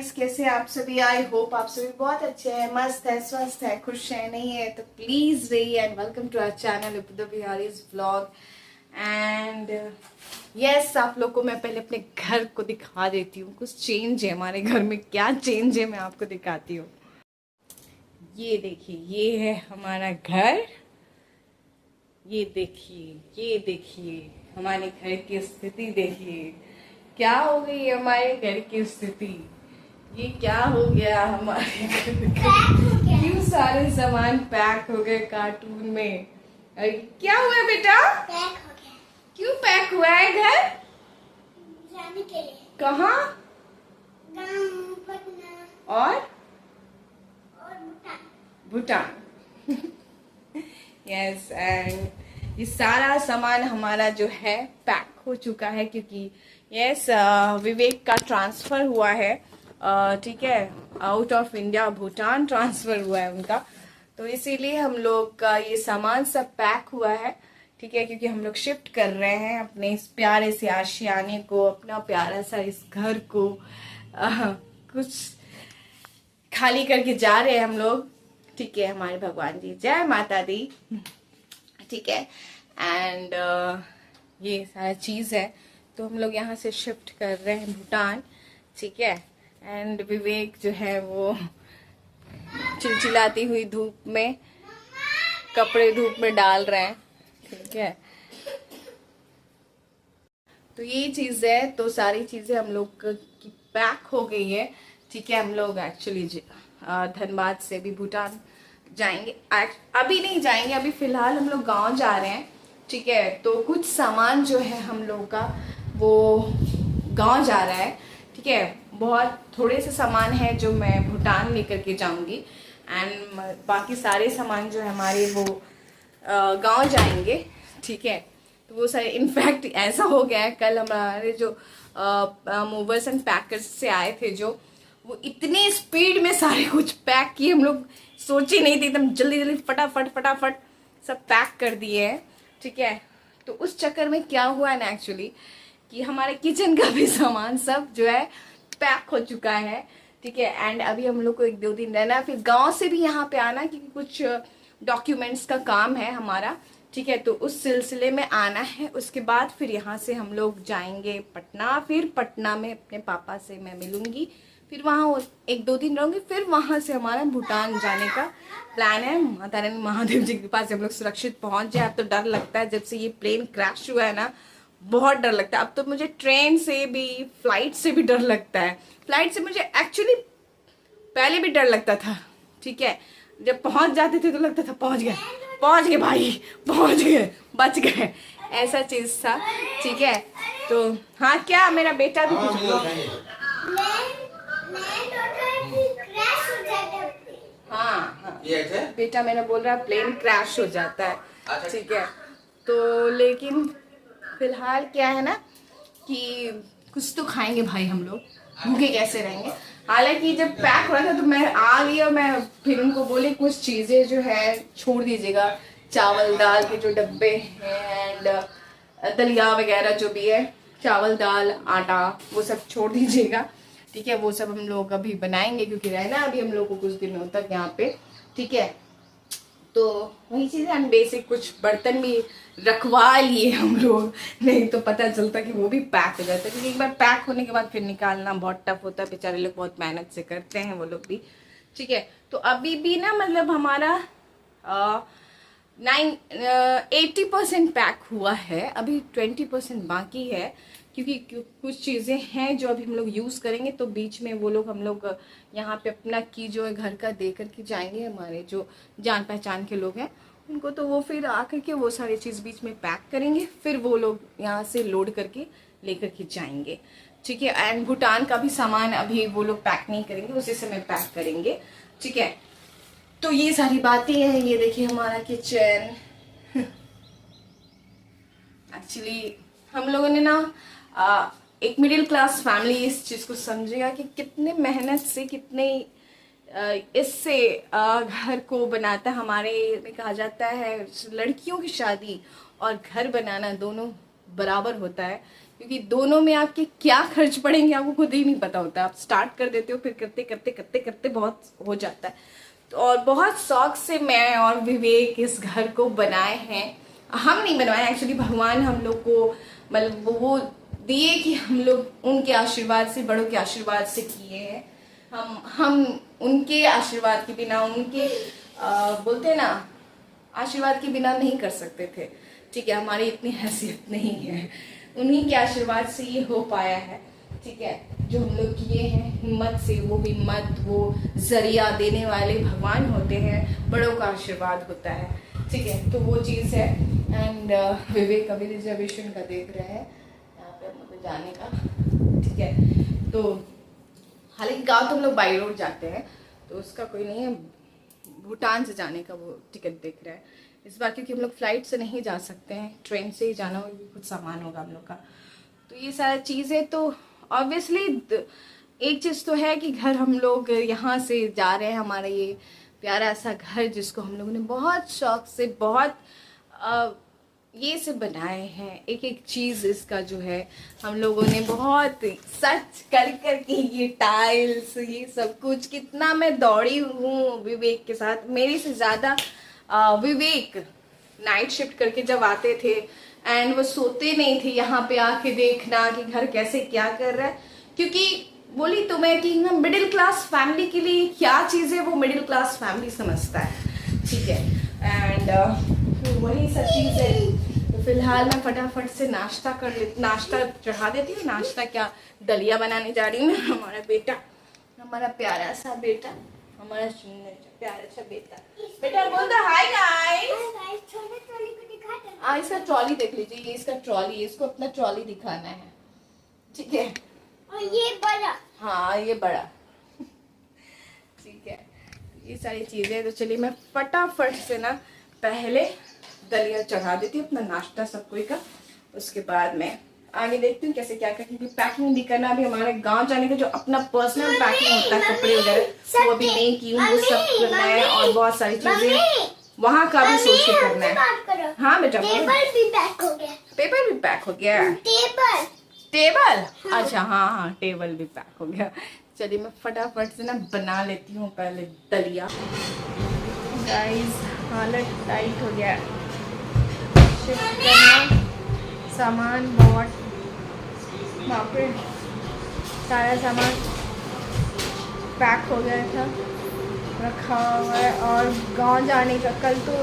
Guys, कैसे आप सभी। आई होप आप सभी बहुत अच्छे हैं, मस्त है, स्वस्थ है, खुश है। नहीं है तो प्लीज रहिए and welcome to our channel उपदो बिहारीज व्लॉग। एंड यस, आप लोग को मैं पहले अपने घर को दिखा देती हूँ। कुछ चेंज है हमारे घर में, क्या चेंज है मैं आपको दिखाती हूँ। ये देखिए, ये है हमारा घर। ये देखिए हमारे घर की स्थिति देखिए। क्या हो गई हमारे घर की स्थिति, ये क्या हो गया हमारे घर का। क्यों सारे सामान पैक हो गए कार्टून में। अरे क्या हुआ बेटा, पैक हो गया। क्यों पैक हुआ है घर? जाने के लिए। कहाँ? गाँव, पटना और भूटान। भूटान। यस, एंड ये सारा सामान हमारा जो है पैक हो चुका है, क्योंकि यस विवेक का ट्रांसफर हुआ है। ठीक है, out of India Bhutan transfer हुआ है उनका, तो इसीलिए हम लोग का ये सामान सब पैक हुआ है। ठीक है, क्योंकि हम लोग शिफ्ट कर रहे हैं अपने इस प्यारे से आशियाने को, अपना प्यारा सा इस घर को कुछ खाली करके जा रहे हैं हम लोग। ठीक है, हमारे भगवान जी, जय माता दी। ठीक है, एंड ये सारा चीज़ है, तो हम लोग यहाँ से शिफ्ट कर रहे हैं भूटान। ठीक है, एंड विवेक जो है वो चिलचिलाती हुई धूप में कपड़े धूप में डाल रहे हैं। ठीक है, तो ये चीज़ है, तो सारी चीज़ें हम लोग की पैक हो गई है। ठीक है, हम लोग एक्चुअली धनबाद से भी भूटान जाएंगे। अभी नहीं जाएंगे, अभी फिलहाल हम लोग गांव जा रहे हैं। ठीक है, तो कुछ सामान जो है हम लोग का वो गांव जा रहा है। ठीक है, बहुत थोड़े से सामान है जो मैं भूटान लेकर के जाऊंगी, एंड बाकी सारे सामान जो है हमारे वो गांव जाएंगे। ठीक है, तो वो सारे इनफैक्ट ऐसा हो गया है, कल हमारे जो मूवर्स एंड पैकर्स से आए थे जो, वो इतने स्पीड में सारे कुछ पैक किए, हम लोग सोचे नहीं थे, एकदम जल्दी जल्दी फटाफट फटाफट सब पैक कर दिए हैं। ठीक है, तो उस चक्कर में क्या हुआ ना एक्चुअली कि हमारे किचन का भी सामान सब जो है पैक हो चुका है। ठीक है, एंड अभी हम लोग को 1-2 दिन रहना है, फिर गांव से भी यहाँ पे आना, क्योंकि कुछ डॉक्यूमेंट्स का काम है हमारा। ठीक है, तो उस सिलसिले में आना है। उसके बाद फिर यहाँ से हम लोग जाएंगे पटना, फिर पटना में अपने पापा से मैं मिलूंगी, फिर वहाँ 1-2 दिन रहूंगी, फिर वहाँ से हमारा भूटान जाने का प्लान है। माता रानी महादेव जी के पास हम लोग सुरक्षित पहुँच जाए। अब तो डर लगता है, जब से ये प्लेन क्रैश हुआ है ना, बहुत डर लगता है। अब तो मुझे ट्रेन से भी, फ्लाइट से भी डर लगता है। फ्लाइट से मुझे एक्चुअली पहले भी डर लगता था। ठीक है, जब पहुंच जाते थे तो लगता था पहुंच गए भाई, पहुंच गए, बच गए, ऐसा चीज था। ठीक है, तो हाँ, क्या मेरा बेटा भी कुछ बोल रहा है। हाँ, बेटा मेरा बोल रहा है प्लेन क्रैश हो जाता है। ठीक है, तो लेकिन फिलहाल क्या है ना कि कुछ तो खाएंगे भाई, हम लोग भूखे कैसे रहेंगे। हालांकि जब पैक हो रहा था तो मैं आ गई, और मैं फिर उनको बोली कुछ चीज़ें जो है छोड़ दीजिएगा, चावल दाल के जो डब्बे हैं एंड दलिया वगैरह जो भी है, चावल दाल आटा वो सब छोड़ दीजिएगा। ठीक है, वो सब हम लोग अभी बनाएंगे, क्योंकि रहना अभी हम लोग को कुछ दिनों तक यहाँ पे। ठीक है, तो वही चीज़ें, हम बेसिक कुछ बर्तन भी रखवा लिए हम लोग, नहीं तो पता चलता कि वो भी पैक हो जाता है, क्योंकि एक बार पैक होने के बाद फिर निकालना बहुत टफ होता है। बेचारे लोग बहुत मेहनत से करते हैं वो लोग भी। ठीक है, तो अभी भी ना मतलब हमारा 80% पैक हुआ है, अभी 20% बाकी है, क्योंकि कुछ चीज़ें हैं जो अभी हम लोग यूज़ करेंगे, तो बीच में वो लोग हम लोग यहाँ पे अपना की जो है घर का दे करके जाएंगे। हमारे जो जान पहचान के लोग हैं उनको, तो वो फिर आकर के वो सारी चीज़ बीच में पैक करेंगे, फिर वो लोग यहाँ से लोड करके लेकर के जाएंगे। ठीक है, एंड भूटान का भी सामान अभी वो लोग पैक नहीं करेंगे, उसी समय पैक करेंगे। ठीक है, तो ये सारी बातें हैं। ये देखिए हमारा किचन। एक्चुअली हम लोगों ने ना एक मिडिल क्लास फैमिली इस चीज़ को समझेगा कि कितने मेहनत से, कितने इससे घर को बनाता। हमारे में कहा जाता है लड़कियों की शादी और घर बनाना दोनों बराबर होता है, क्योंकि दोनों में आपके क्या खर्च पड़ेंगे आपको खुद ही नहीं पता होता। आप स्टार्ट कर देते हो, फिर करते करते करते करते बहुत हो जाता है। तो और बहुत शौक से मैं और विवेक इस घर को बनाए हैं। हम नहीं बनवाए एक्चुअली, भगवान हम लोग को मतलब वो दिए कि हम लोग उनके आशीर्वाद से, बड़ों के आशीर्वाद से किए हैं। हम उनके आशीर्वाद के बिना, उनके बोलते हैं ना, आशीर्वाद के बिना नहीं कर सकते थे। ठीक है, हमारी इतनी हैसियत नहीं है, उन्हीं के आशीर्वाद से ये हो पाया है। ठीक है, जो हम लोग किए हैं हिम्मत से, वो हिम्मत, वो जरिया देने वाले भगवान होते हैं, बड़ों का आशीर्वाद होता है। ठीक है, तो वो चीज़ है। एंड विवेक अभी रिजर्वेशन का देख रहे हैं यहाँ पे हम लोग जाने का। ठीक है, तो हालांकि गाँव तो हम लोग बाई रोड जाते हैं, तो उसका कोई नहीं है। भूटान से जाने का वो टिकट देख रहा है इस बार, क्योंकि हम लोग फ्लाइट से नहीं जा सकते हैं, ट्रेन से ही जाना होगा, कुछ सामान होगा हम लोग का। तो ये सारा चीज़ें तो ऑब्वियसली एक चीज़ तो है कि घर हम लोग यहाँ से जा रहे हैं, हमारा ये प्यारा सा घर जिसको हम लोगों ने बहुत शौक से, बहुत ये से बनाए हैं। एक एक चीज़ इसका जो है हम लोगों ने बहुत सर्च कर कर के, ये टाइल्स, ये सब कुछ, कितना मैं दौड़ी हूँ विवेक के साथ। मेरे से ज़्यादा विवेक नाइट शिफ्ट करके जब आते थे एंड वो सोते नहीं थे, यहाँ पे आके देखना कि घर कैसे क्या कर रहा है। क्योंकि बोली तो मैं कि ना, मिडिल क्लास फैमिली के लिए क्या चीज़ है वो मिडिल क्लास फैमिली समझता है। ठीक है, एंड वही सब चीज़ है। तो फिलहाल मैं फटाफट से नाश्ता चढ़ा देती हूँ। नाश्ता क्या, दलिया बनाने जा रही हूँ। हमारा बेटा, हमारा प्यारा सा बेटा, हमारा प्यारा सा बेटा, बेटा बोल दो हाय गाइस। इसका ट्रॉली देख लीजिए, ये इसका ट्रॉली है, इसको अपना ट्रॉली दिखाना है। ठीक है, और ये बड़ा, हाँ ये बड़ा। ठीक है, ये सारी चीजें। तो चलिए मैं फटाफट से ना पहले दलिया चढ़ा देती हूँ, अपना नाश्ता सब कोई का, उसके बाद मैं आगे देखती हूँ कैसे क्या करती हूँ। पैकिंग भी करना, अभी हमारे गांव जाने का जो अपना पर्सनल पैकिंग होता है, कपड़े वगैरह, वो अभी नहीं की हूँ, वो सब करना है। और बहुत सारी चीजें वहाँ का भी सोच के करना है। हाँ बेटा, टेबल भी पैक हो गया। पेपर भी पैक हो गया। टेबल, अच्छा हाँ, टेबल भी पैक हो गया। चलिए मैं फटाफट से ना बना लेती हूँ पहले दलिया। गाइस हालत टाइट हो गया, शिफ्ट करना, सामान बहुत, बाप रे, सारा सामान पैक हो गया था, रखा हुआ है। और गांव जाने का कल तो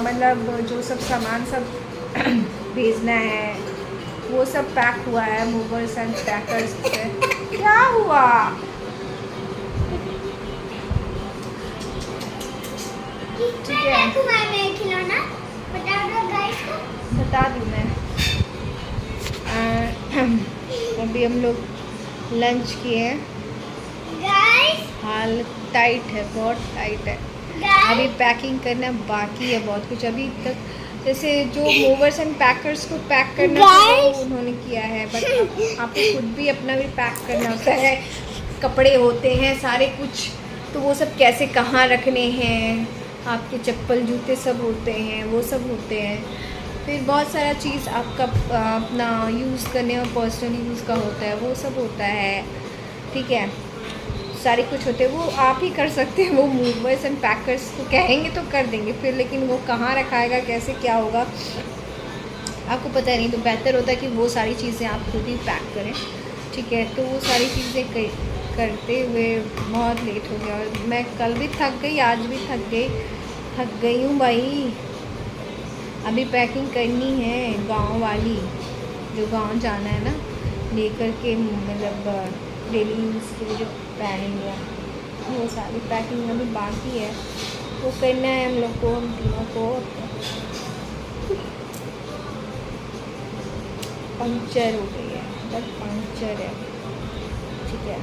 मतलब जो सब सामान सब भेजना है वो सब पैक हुआ है मूवर्स एंड पैकर्स से। क्या हुआ? ठीक है, खिलौना बता दूँ मैं। अभी हम लोग लंच किए हैं। हाल टाइट है, बहुत टाइट है। अभी पैकिंग करना बाकी है बहुत कुछ अभी तक। जैसे जो मूवर्स एंड पैकर्स को पैक करना था वो उन्होंने किया है, बट आपको खुद भी अपना भी पैक करना होता है। कपड़े होते हैं सारे कुछ, तो वो सब कैसे कहाँ रखने हैं, आपके चप्पल जूते सब होते हैं, वो सब होते हैं। फिर बहुत सारा चीज़ आपका अपना यूज़ करने और पर्सनल यूज़ का होता है, वो सब होता है। ठीक है, सारे कुछ होते हैं, वो आप ही कर सकते हैं। वो मूवर्स एंड पैकर्स को कहेंगे तो कर देंगे फिर, लेकिन वो कहाँ रखाएगा, कैसे क्या होगा आपको पता नहीं। तो बेहतर होता है कि वो सारी चीज़ें आप खुद ही पैक करें। ठीक है, तो वो सारी चीज़ें करते हुए बहुत लेट हो गया। और मैं कल भी थक गई, आज भी थक गई हूँ भाई। अभी पैकिंग करनी है गांव वाली, जो गांव जाना है ना, लेकर के मतलब डेली यूज़ के लिए जो पहनेंगे, वो सारी पैकिंग अभी बाकी है, वो करना है हम लोग को, हम तीनों को। पंक्चर हो गई है, बस पंक्चर है। ठीक है,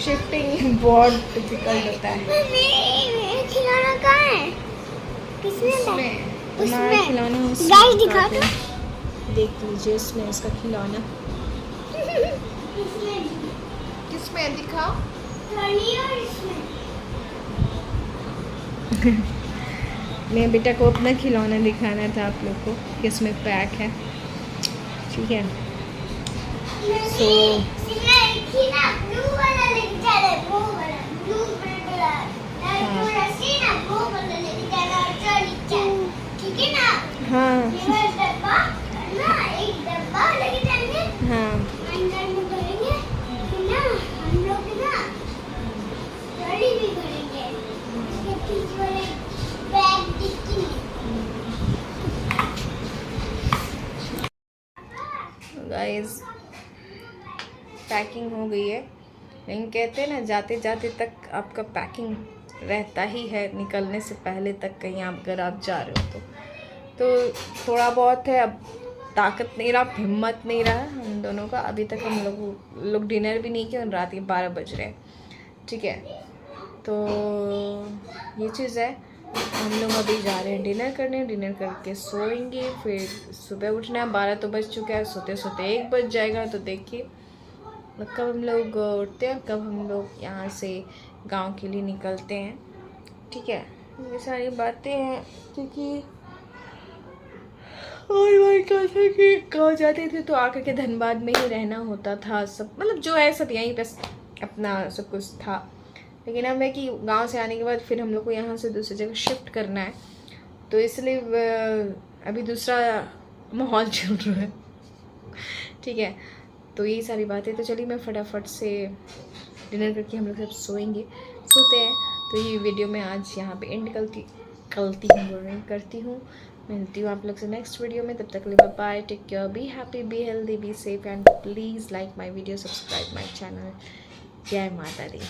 शिफ्टिंग बहुत डिफिकल्ट होता है। खिलौना कहाँ है? उसमें खिलौना गाइस दिखा दो, देख लीजिए, इसमें इसका खिलौना किसमें दिखाओ। मेरे बेटा को अपना खिलौना दिखाना था आप लोग को कि इसमें पैक है, ठीक है। सो हाँ हाँ गाइस पैकिंग हो गई है, लेकिन कहते हैं ना जाते जाते तक आपका पैकिंग रहता ही है, निकलने से पहले तक कहीं आप अगर आप जा रहे हो तो थोड़ा बहुत है। अब ताकत नहीं रहा, हिम्मत नहीं रहा हम दोनों का। अभी तक हम लोग डिनर भी नहीं किया और रात के 12 बज रहे हैं, ठीक है। तो ये चीज़ है, हम लोग अभी जा रहे हैं डिनर करने, डिनर करके सोएंगे, फिर सुबह उठना है। 12 तो बज चुका है, सोते सोते 1 बज जाएगा। तो देखिए कब हम लोग उठते हैं, कब हम लोग यहाँ से गांव के लिए निकलते हैं, ठीक है। ये सारी बातें हैं क्योंकि और भाई कहा था कि गाँव जाते थे तो आकर के धनबाद में ही रहना होता था, सब मतलब जो है सब यहीं पे अपना सब कुछ था। लेकिन अब है कि गांव से आने के बाद फिर हम लोग को यहाँ से दूसरी जगह शिफ्ट करना है, तो इसलिए अभी दूसरा माहौल चल रहा है, ठीक है। तो यही सारी बातें। तो चलिए मैं फटाफट से डिनर करके हम लोग सब सोते हैं। तो ये वीडियो मैं आज यहाँ पे एंड करती हूँ। मिलती हूँ आप लोग से नेक्स्ट वीडियो में। तब तक के लिए bye, take care, be happy, be healthy, be safe and please like my video, subscribe my channel. जय माता दी।